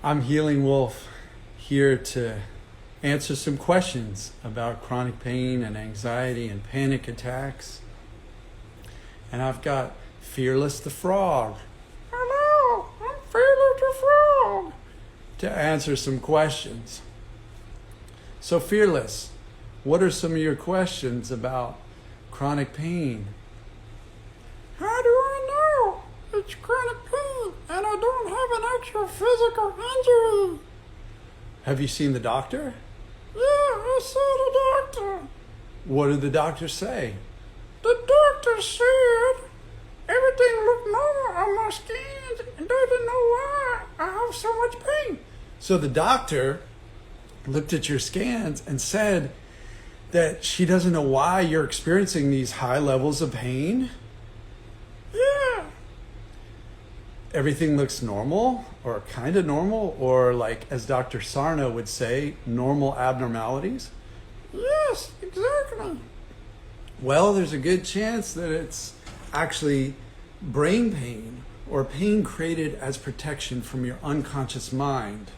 I'm Healing Wolf, here to answer some questions about chronic pain and anxiety and panic attacks. And I've got Fearless the Frog. Hello, I'm Fearless the Frog. To answer some questions. So Fearless, what are some of your questions about chronic pain? How do I know it's chronic pain and I don't have an actual physical injury? Have you seen the doctor? Yeah, I saw the doctor. What did the doctor say? The doctor said everything looked normal on my scans and doesn't know why I have so much pain. So the doctor looked at your scans and said that she doesn't know why you're experiencing these high levels of pain? Yeah. Everything looks normal, or kind of normal, or like, as Dr. Sarno would say, normal abnormalities? Yes, exactly. Well, there's a good chance that it's actually brain pain, or pain created as protection from your unconscious mind.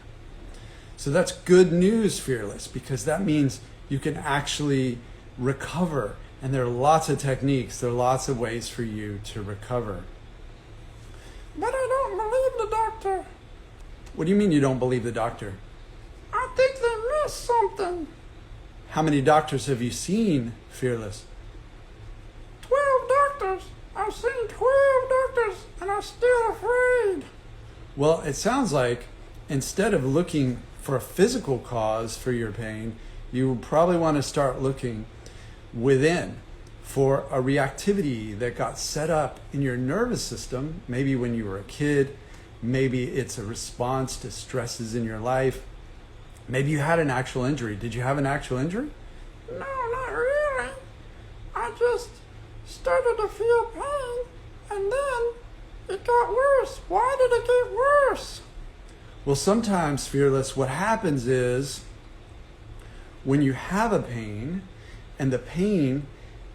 So that's good news, Fearless, because that means you can actually recover. And there are lots of techniques, there are lots of ways for you to recover. But I don't believe the doctor. What do you mean you don't believe the doctor? I think they missed something. How many doctors have you seen, Fearless? 12 doctors. I've seen 12 doctors and I'm still afraid. Well, it sounds like instead of looking for a physical cause for your pain, you probably want to start looking within for a reactivity that got set up in your nervous system, maybe when you were a kid, maybe it's a response to stresses in your life, maybe you had an actual injury. Did you have an actual injury? No, not really. I just started to feel pain and then it got worse. Why did it get worse? Well, sometimes, Fearless, what happens is when you have a pain and the pain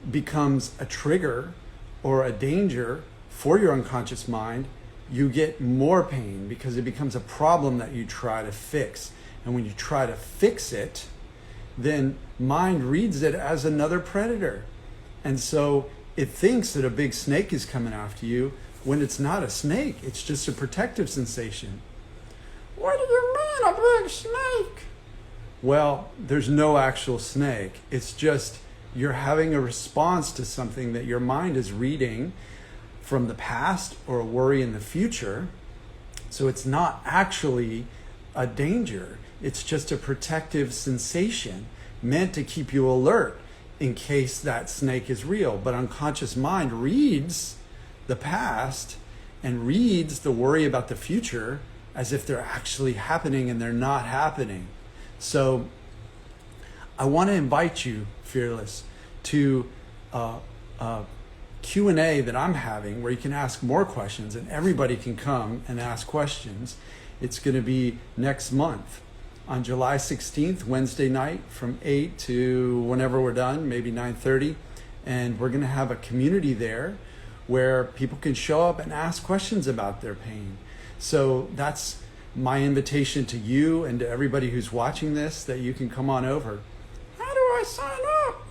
becomes a trigger or a danger for your unconscious mind, you get more pain because it becomes a problem that you try to fix. And when you try to fix it, then mind reads it as another predator. And so it thinks that a big snake is coming after you when it's not a snake. It's just a protective sensation. What do you mean, a big snake? Well, there's no actual snake. It's just you're having a response to something that your mind is reading from the past or a worry in the future. So it's not actually a danger. It's just a protective sensation meant to keep you alert in case that snake is real. But unconscious mind reads the past and reads the worry about the future as if they're actually happening and they're not happening. So I want to invite you, Fearless, to a Q&A that I'm having where you can ask more questions and everybody can come and ask questions. It's going to be next month on July 16th, Wednesday night from 8 to whenever we're done, maybe 9:30. And we're going to have a community there where people can show up and ask questions about their pain. So that's my invitation to you and to everybody who's watching this, that you can come on over. How do I sign up?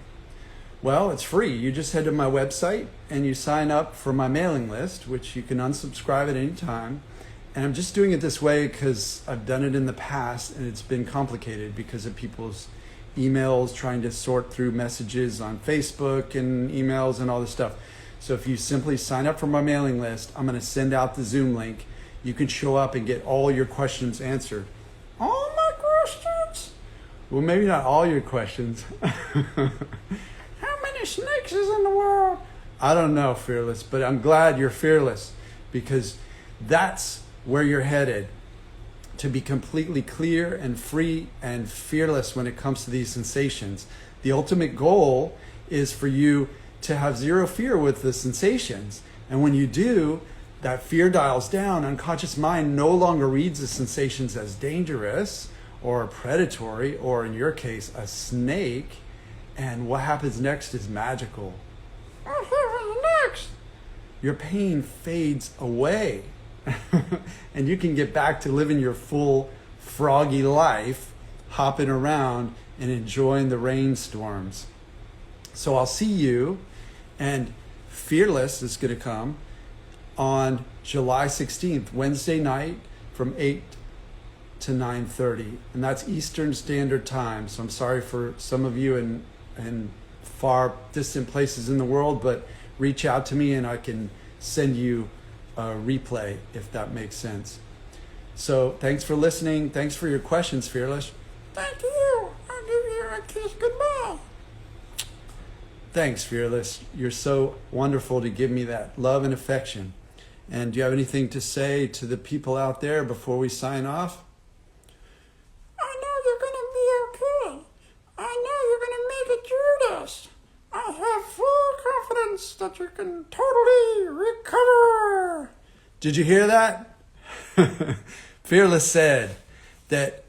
Well, it's free. You just head to my website and you sign up for my mailing list, which you can unsubscribe at any time. And I'm just doing it this way because I've done it in the past and it's been complicated because of people's emails, trying to sort through messages on Facebook and emails and all this stuff. So if you simply sign up for my mailing list, I'm going to send out the Zoom link. You can show up and get all your questions answered. All my questions? Well, maybe not all your questions. How many snakes is in the world? I don't know, Fearless, but I'm glad you're fearless because that's where you're headed, to be completely clear and free and fearless when it comes to these sensations. The ultimate goal is for you to have zero fear with the sensations. And when you do, that fear dials down. Unconscious mind no longer reads the sensations as dangerous or predatory, or in your case, a snake. And what happens next is magical. What happens next? Your pain fades away. and you can get back to living your full froggy life, hopping around and enjoying the rainstorms. So I'll see you, and Fearless is going to come on July 16th, Wednesday night from 8 to 9:30, and that's Eastern Standard Time. So I'm sorry for some of you in far distant places in the world, but reach out to me and I can send you a replay if that makes sense. So thanks for listening. Thanks for your questions, Fearless. Thank you. I'll give you a kiss goodbye. Thanks, Fearless. You're so wonderful to give me that love and affection. And do you have anything to say to the people out there before we sign off? I know you're going to be okay. I know you're going to make it through this. I have full confidence that you can totally recover. Did you hear that? Fearless said that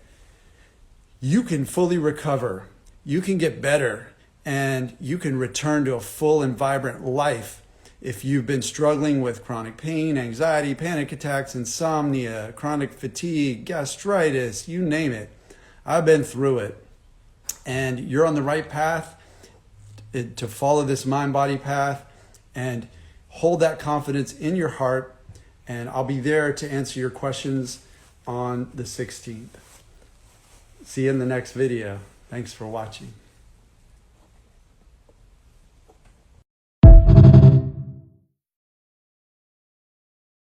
you can fully recover, you can get better, and you can return to a full and vibrant life if you've been struggling with chronic pain, anxiety, panic attacks, insomnia, chronic fatigue, gastritis, you name it. I've been through it. And you're on the right path to follow this mind-body path and hold that confidence in your heart. And I'll be there to answer your questions on the 16th. See you in the next video. Thanks for watching.